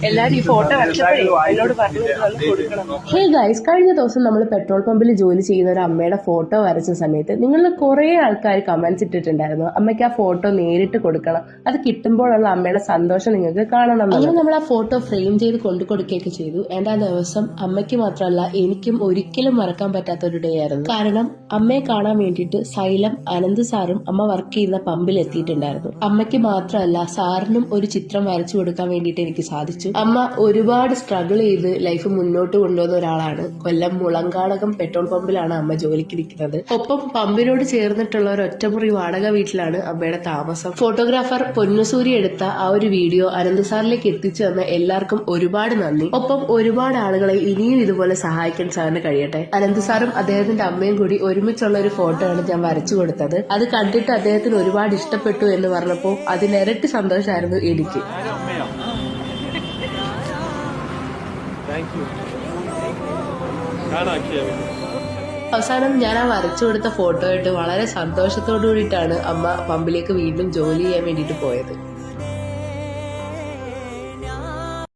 എല്ലാരും ഈ ഫോട്ടോ വരച്ചപ്പോഴേ എന്നോട് പറഞ്ഞു കൊടുക്കണം. ഹേ ഗൈസ്, കഴിഞ്ഞ ദിവസം നമ്മൾ പെട്രോൾ പമ്പിൽ ജോലി ചെയ്യുന്ന ഒരു അമ്മയുടെ ഫോട്ടോ വരച്ച സമയത്ത് നിങ്ങളിൽ കുറെ ആൾക്കാർ കമന്റ്സ് ഇട്ടിട്ടുണ്ടായിരുന്നു, അമ്മയ്ക്ക് ആ ഫോട്ടോ നേരിട്ട് കൊടുക്കണം, അത് കിട്ടുമ്പോഴുള്ള അമ്മയുടെ സന്തോഷം നിങ്ങൾക്ക് കാണണം. അങ്ങനെ നമ്മൾ ആ ഫോട്ടോ ഫ്രെയിം ചെയ്ത് കൊണ്ടു കൊടുക്കുകയൊക്കെ ചെയ്തു. ആൻഡ് ആ ദിവസം അമ്മയ്ക്ക് മാത്രമല്ല എനിക്കും ഒരിക്കലും മറക്കാൻ പറ്റാത്ത ഒരു ഡേ ആയിരുന്നു. കാരണം അമ്മയെ കാണാൻ വേണ്ടിയിട്ട് സൈലം, അനന്ത് സാറും അമ്മ വർക്ക് ചെയ്യുന്ന പമ്പിൽ എത്തിയിട്ടുണ്ടായിരുന്നു. അമ്മയ്ക്ക് മാത്രമല്ല സാറിനും ഒരു ചിത്രം വരച്ചു കൊടുക്കാൻ വേണ്ടിയിട്ട് എനിക്ക് സാധിച്ചു. അമ്മ ഒരുപാട് സ്ട്രഗിൾ ചെയ്ത് ലൈഫ് മുന്നോട്ട് കൊണ്ടുവന്ന ഒരാളാണ്. കൊല്ലം മുളങ്കാടകം പെട്രോൾ പമ്പിലാണ് അമ്മ ജോലിക്ക് നിൽക്കുന്നത്. ഒപ്പം പമ്പിനോട് ചേർന്നിട്ടുള്ള ഒരു ഒറ്റമുറി വാടക വീട്ടിലാണ് അമ്മയുടെ താമസം. ഫോട്ടോഗ്രാഫർ പൊന്നുസൂരി എടുത്ത ആ ഒരു വീഡിയോ അനന്ത് സാറിലേക്ക് എത്തിച്ചു തന്ന എല്ലാവർക്കും ഒരുപാട് നന്ദി. ഒപ്പം ഒരുപാട് ആളുകളെ ഇനിയും ഇതുപോലെ സഹായിക്കാൻ സാറിന് കഴിയട്ടെ. അനന്ത് സാറും അദ്ദേഹത്തിന്റെ അമ്മയും കൂടി ഒരുമിച്ചുള്ള ഒരു ഫോട്ടോ ആണ് ഞാൻ വരച്ചു കൊടുത്തത്. അത് കണ്ടിട്ട് അദ്ദേഹത്തിന് ഒരുപാട് ഇഷ്ടപ്പെട്ടു എന്ന് പറഞ്ഞപ്പോൾ അതിനിരട്ടി സന്തോഷമായിരുന്നു എനിക്ക്. അവസാനം ഞാൻ ആ വരച്ചു കൊടുത്ത ഫോട്ടോ ആയിട്ട് വളരെ സന്തോഷത്തോടു കൂടിയിട്ടാണ് അമ്മ പമ്പിലേക്ക് വീണ്ടും ജോലി ചെയ്യാൻ വേണ്ടിയിട്ട് പോയത്.